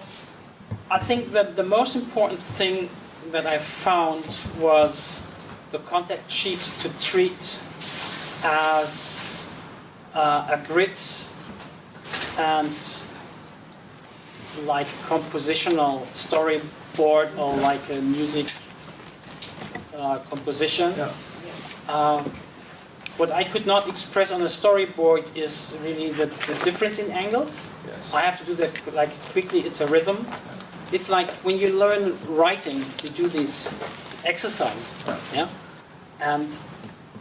I think that the most important thing that I found was the contact sheet to treat as a grid and like compositional storyboard, or like a music composition. Yeah. What I could not express on a storyboard is really the difference in angles. Yes. I have to do that like quickly. It's a rhythm. It's like when you learn writing, you do these exercises, yeah, and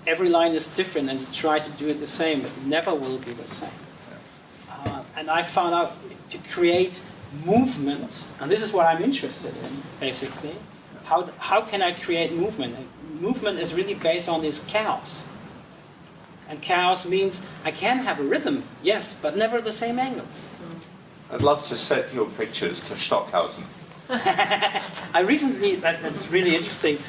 every line is different, and you try to do it the same, but it never will be the same. And I found out to create movement, and this is what I'm interested in, basically. How can I create movement? And movement is really based on this chaos. And chaos means I can have a rhythm, yes, but never the same angles. I'd love to set your pictures to Stockhausen. I recently, that's really interesting,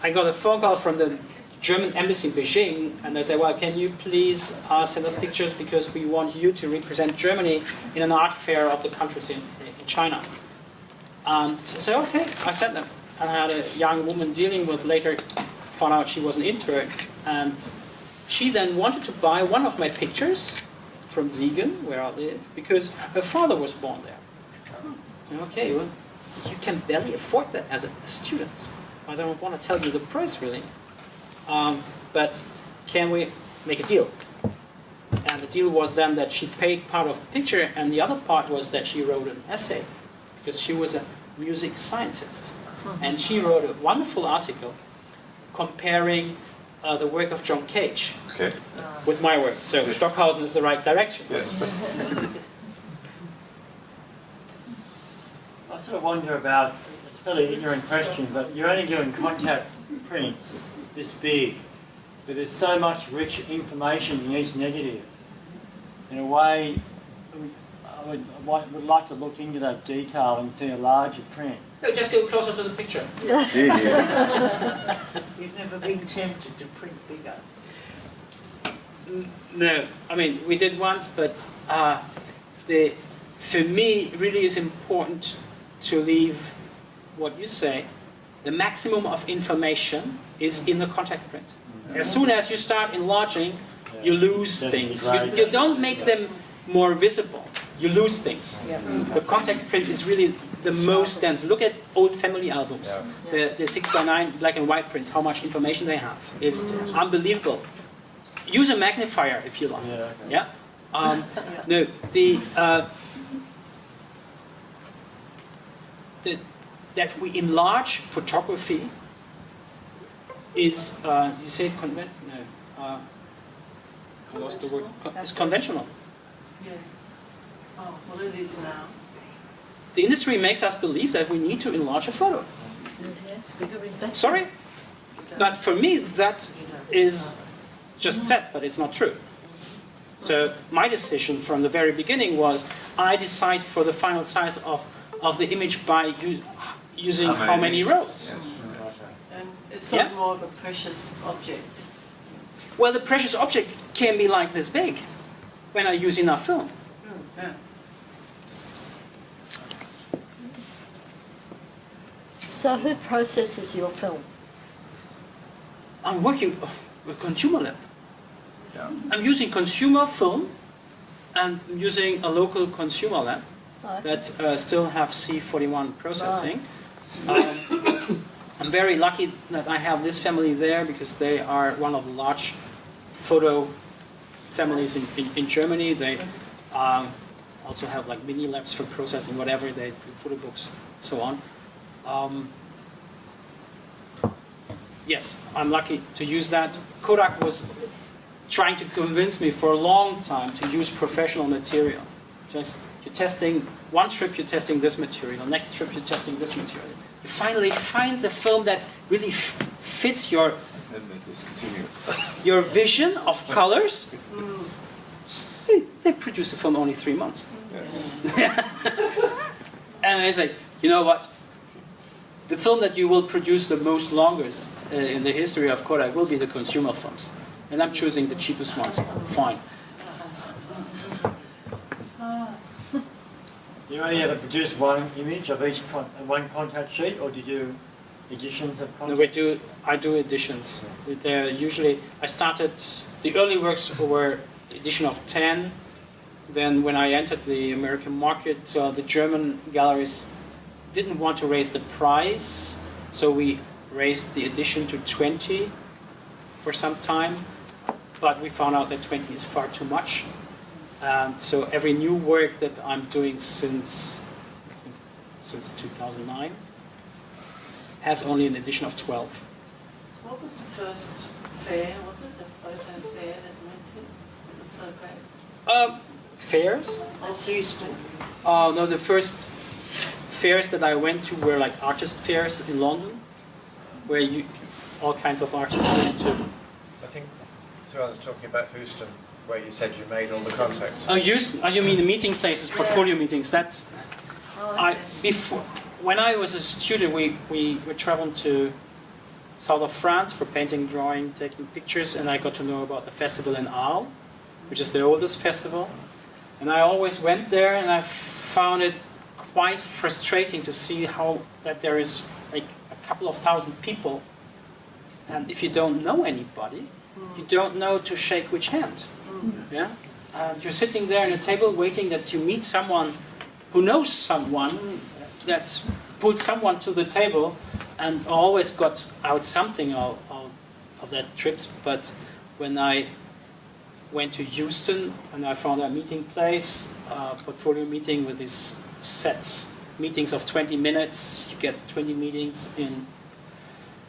I got a phone call from the German embassy in Beijing, and they said, well, can you please send us pictures, because we want you to represent Germany in an art fair of the countries in China. And I said, okay, I sent them. And I had a young woman dealing with, later found out she was an intern, and she then wanted to buy one of my pictures from Siegen, where I live, because her father was born there. Okay, well, you can barely afford that as a student. I don't want to tell you the price, really. But can we make a deal? And the deal was then that she paid part of the picture, and the other part was that she wrote an essay, because she was a music scientist. And she wrote a wonderful article comparing the work of John Cage with my work. So Stockhausen is the right direction. Yes. I sort of wonder about, it's a fairly ignorant question, but you're only doing contact prints this big, but there's so much rich information in each negative. In a way, I would like to look into that detail and see a larger print. No, just go closer to the picture. You've never been tempted to print bigger? No, I mean, we did once, but for me, it really is important to leave what you say. The maximum of information is in the contact print. As soon as you start enlarging, you lose things. You don't make them more visible. You lose things. The contact print is really the most dense. Look at old family albums. The 6x9 black and white prints, how much information they have. It's unbelievable. Use a magnifier if you like. Yeah? No, that we enlarge photography is, you say conventional? No, I lost the word. It's conventional. Yeah. Oh, well it is now. The industry makes us believe that we need to enlarge a photo. Yes, bigger is better. Sorry? But for me, that is just said, but it's not true. So my decision from the very beginning was, I decide for the final size of the image by using how many rows. And it's sort of more of a precious object. Well, the precious object can be like this big when I use enough film. Yeah. So who processes your film? I'm working with Consumer Lab. I'm using consumer film, and I'm using a local consumer lab that still have C41 processing. I'm very lucky that I have this family there, because they are one of the large photo families in Germany. They also have like mini labs for processing whatever, they do photo books, so on. Yes, I'm lucky to use that. Kodak was trying to convince me for a long time to use professional material. Just you're testing one trip, you're testing this material. Next trip, you're testing this material. You finally find the film that really fits your then they discontinue it. Your vision of colors, they produce the film only 3 months. And I say, you know what? The film that you will produce the most longest in the history of Kodak will be the consumer films. And I'm choosing the cheapest ones. Fine. You only ever produce one image of each one contact sheet, or do you do editions of contact? No, I do editions. They're usually, I started, the early works were edition of 10. Then when I entered the American market, the German galleries didn't want to raise the price, so we raised the edition to 20 for some time. But we found out that 20 is far too much. So every new work that I'm doing since 2009 has only an edition of 12. What was the first fair? Was it the photo fair that you went to? It was so great. Fairs? Oh, Houston. No, the first fairs that I went to were like artist fairs in London, where all kinds of artists went to. I think so. I was talking about Houston, where you said you made all the contacts. Oh, you mean the meeting places, portfolio meetings? That's before. When I was a student, we were traveling to south of France for painting, drawing, taking pictures, and I got to know about the festival in Arles, which is the oldest festival. And I always went there, and I found it quite frustrating to see how that there is like a couple of thousand people, and if you don't know anybody, you don't know to shake which hand. Yeah, you're sitting there at a table waiting that you meet someone who knows someone that pulled someone to the table, and always got out something of that trips. But when I went to Houston and I found a meeting place, portfolio meeting with these set meetings of 20 minutes. You get 20 meetings in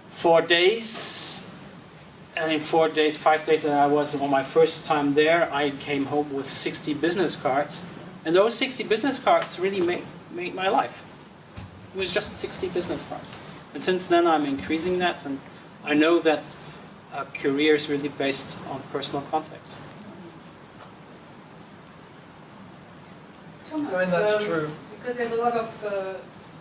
4 days. And in 4 days, 5 days that I was on my first time there, I came home with 60 business cards. And those 60 business cards really made my life. It was just 60 business cards. And since then I'm increasing that, and I know that a career is really based on personal contacts. Thomas, I find that's true. Because there's a lot of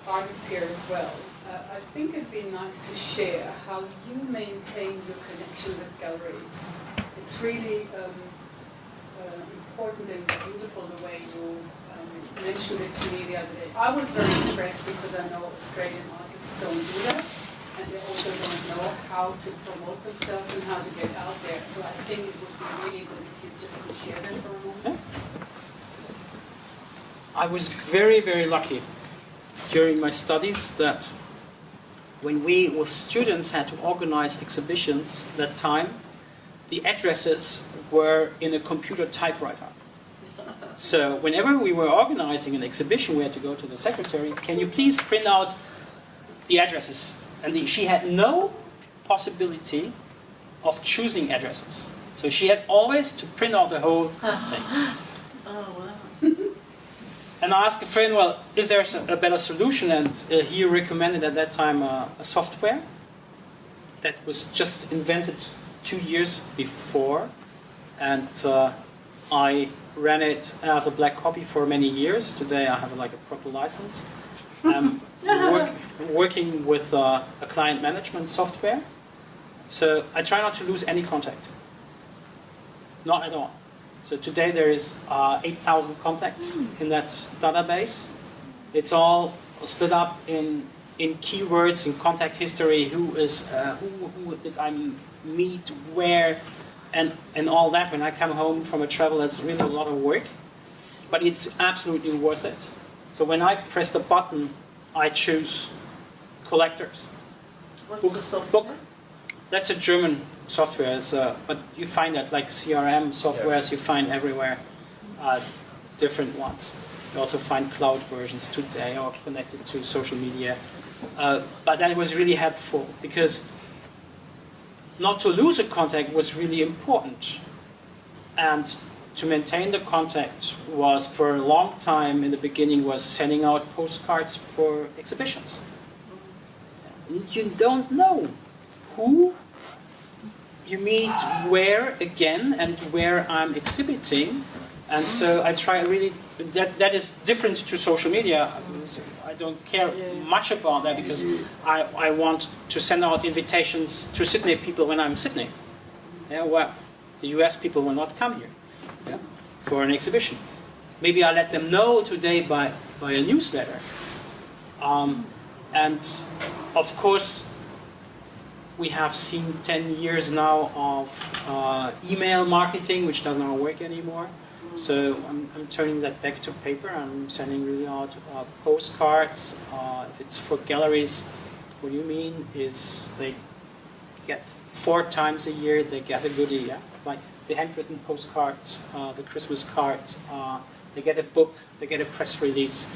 artists here as well. I think it'd be nice to share how you maintain your connection with galleries. It's really important and beautiful the way you mentioned it to me the other day. I was very impressed because I know Australian artists don't do that, and they also don't know how to promote themselves and how to get out there. So I think it would be really good if you just could share that for a moment. I was very, very lucky during my studies that when we, with students, had to organize exhibitions that time, the addresses were in a computer typewriter. So whenever we were organizing an exhibition, we had to go to the secretary, can you please print out the addresses? And she had no possibility of choosing addresses. So she had always to print out the whole thing. Oh, wow. And I asked a friend, well, is there a better solution? And he recommended at that time a software that was just invented 2 years before. And I ran it as a black copy for many years. Today I have like a proper license. I'm working with a client management software. So I try not to lose any contact. Not at all. So today there is 8,000 contacts in that database. It's all split up in keywords, in contact history, who did I meet, where, and all that. When I come home from a travel, it's really a lot of work, but it's absolutely worth it. So when I press the button, I choose collectors. What's the software? That's a German software, but you find that like CRM softwares, you find everywhere different ones. You also find cloud versions today or connected to social media. But that was really helpful because not to lose a contact was really important. And to maintain the contact was, for a long time in the beginning, was sending out postcards for exhibitions. You don't know who you meet where again and where I'm exhibiting, and so I try really. That is different to social media. I don't care much about that because I want to send out invitations to Sydney people when I'm in Sydney. Yeah, well, the US people will not come here for an exhibition. Maybe I let them know today by a newsletter. And of course, we have seen 10 years now of email marketing, which does not work anymore. So I'm turning that back to paper. I'm sending really out postcards. If it's for galleries, what you mean is they get 4 times a year, they get a goodie, yeah? Like the handwritten postcard, the Christmas card, they get a book, they get a press release.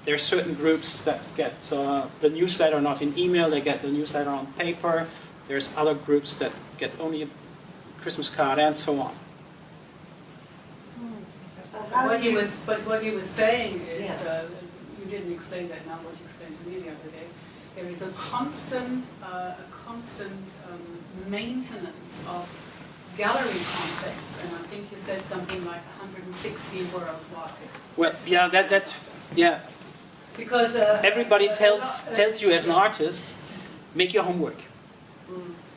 There are certain groups that get the newsletter not in email, they get the newsletter on paper. There's other groups that get only a Christmas card and so on. What he was saying is, you didn't explain that now, what you explained to me the other day. There is a constant maintenance of gallery contacts, and I think you said something like 160 worldwide. Well, yeah. Because everybody tells you as an artist, make your homework.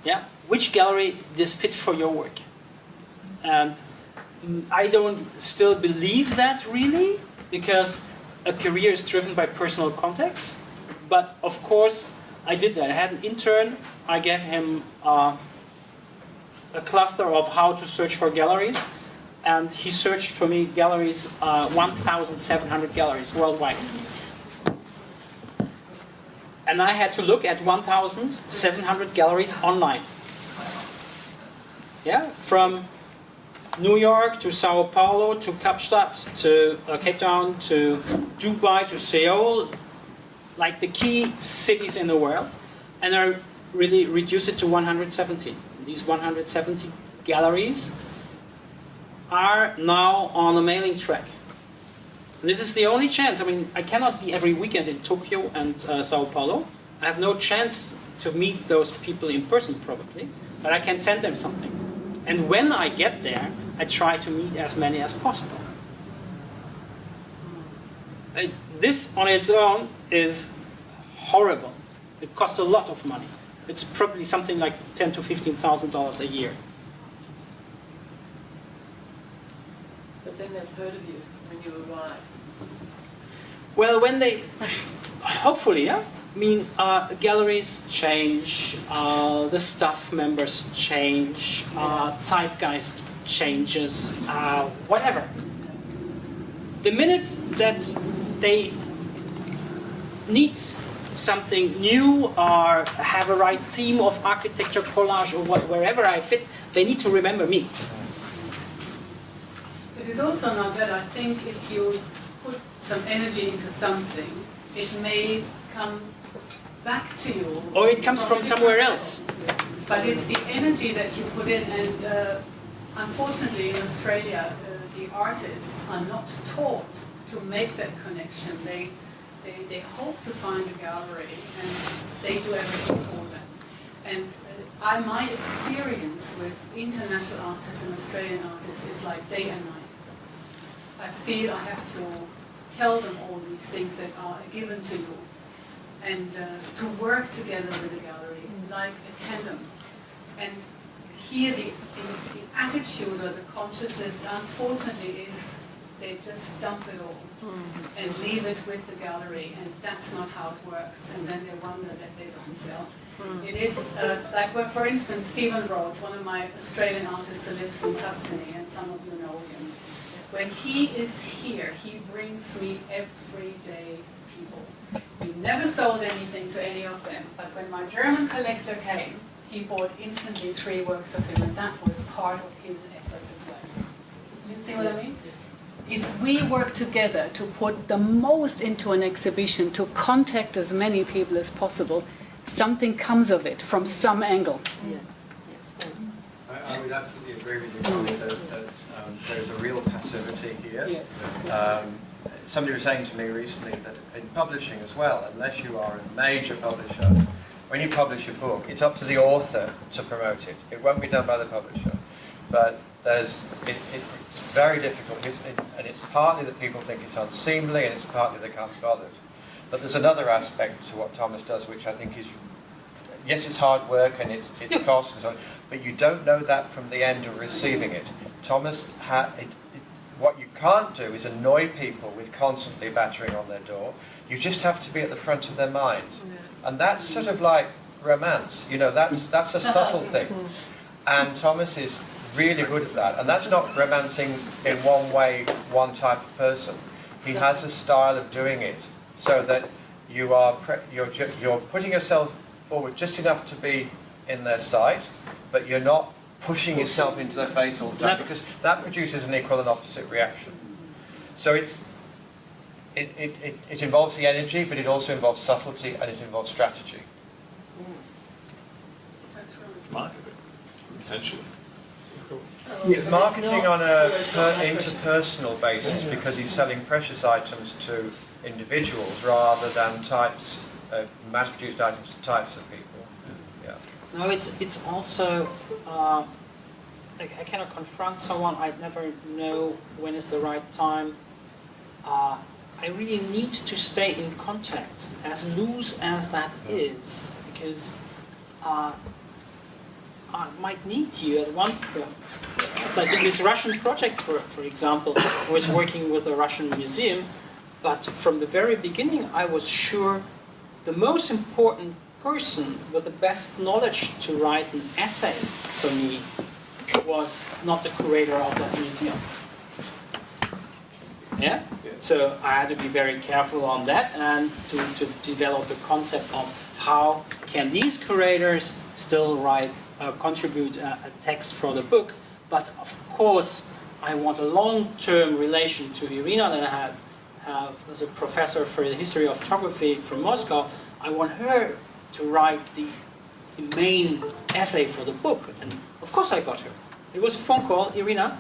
Yeah, which gallery does fit for your work? And I don't still believe that really, because a career is driven by personal contacts. But of course, I did that. I had an intern. I gave him a cluster of how to search for galleries, and he searched for me galleries, 1,700 galleries worldwide. And I had to look at 1,700 galleries online. Yeah, from New York to Sao Paulo to Kapstadt to Cape Town to Dubai to Seoul, like the key cities in the world, and I really reduced it to 170. These 170 galleries are now on a mailing track. And this is the only chance. I mean, I cannot be every weekend in Tokyo and Sao Paulo. I have no chance to meet those people in person probably, but I can send them something. And when I get there, I try to meet as many as possible. And this on its own is horrible. It costs a lot of money. It's probably something like $10,000 to $15,000 a year. But then they've heard of you when you arrive. Well, when they, hopefully, yeah. I mean, galleries change, the staff members change, zeitgeist changes, whatever. The minute that they need something new or have a right theme of architecture, collage, or wherever I fit, they need to remember me. It is also not that I think if you put some energy into something, it may come back to you. Or it comes from somewhere else. But it's the energy that you put in, and unfortunately in Australia, the artists are not taught to make that connection. They hope to find a gallery, and they do everything for them. And my experience with international artists and Australian artists is like day and night. I feel I have to tell them all these things that are given to you, and to work together with the gallery like a tandem. And here the attitude or the consciousness, unfortunately, is they just dump it all and leave it with the gallery, and that's not how it works, and then they wonder that they don't sell. It is like, well, for instance, Stephen Roth, one of my Australian artists who lives in Tuscany, and some of you know him. When he is here, he brings me everyday people. He never sold anything to any of them, but when my German collector came, he bought instantly 3 works of him, and that was part of his effort as well. You see what I mean? If we work together to put the most into an exhibition, to contact as many people as possible, something comes of it from some angle. I would absolutely agree with you, Conny, that there's a real passivity here. Yes. Somebody was saying to me recently that in publishing as well, unless you are a major publisher, when you publish a book, it's up to the author to promote it. It won't be done by the publisher. But it's very difficult, and it's partly that people think it's unseemly, and it's partly they can't be bothered. But there's another aspect to what Thomas does, which I think is, yes, it's hard work and it costs and so on, but you don't know that from the end of receiving it. Thomas, what you can't do is annoy people with constantly battering on their door. You just have to be at the front of their mind. And that's sort of like romance, you know, that's a subtle thing. And Thomas is really good at that. And that's not romancing in one way, one type of person. He has a style of doing it so that you're putting yourself forward just enough to be in their sight, but you're not pushing yourself into their face all the time, because that produces an equal and opposite reaction. So it involves the energy, but it also involves subtlety, and it involves strategy. It's marketing, essentially. It's marketing on a interpersonal basis, because he's selling precious items to individuals rather than mass-produced items to types of people. Yeah. No, it's also, I cannot confront someone, I never know when is the right time. I really need to stay in contact, as loose as that is, because I might need you at one point. Like in this Russian project, for example, I was working with a Russian museum, but from the very beginning I was sure the most important person with the best knowledge to write an essay for me was not the curator of that museum. Yeah? So I had to be very careful on that, and to develop the concept of how can these curators still contribute a text for the book, but of course I want a long-term relation to Irina that I have as a professor for the history of photography from Moscow. I want her to write the main essay for the book, and of course I got her. It was a phone call. Irina,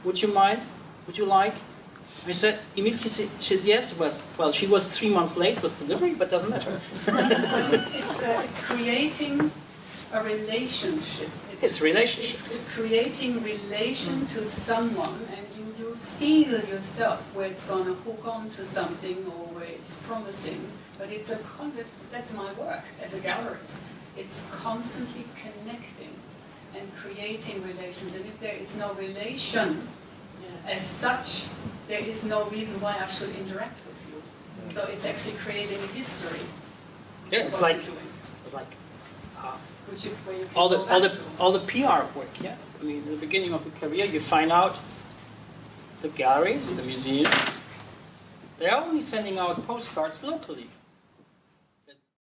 would you mind? Would you like? I said, immediately she said yes. Well, she was 3 months late with delivery, but doesn't matter. It's creating a relationship. It's relationships. It's creating relation to someone, and you feel yourself where it's going to hook on to something or where it's promising. But that's my work as a gallerist. It's constantly connecting and creating relations. And if there is no relation as such, there is no reason why I should interact with you. So it's actually creating a history. Yeah, it's like all the PR work. Yeah, I mean, in the beginning of the career, you find out the galleries, the museums, they are only sending out postcards locally.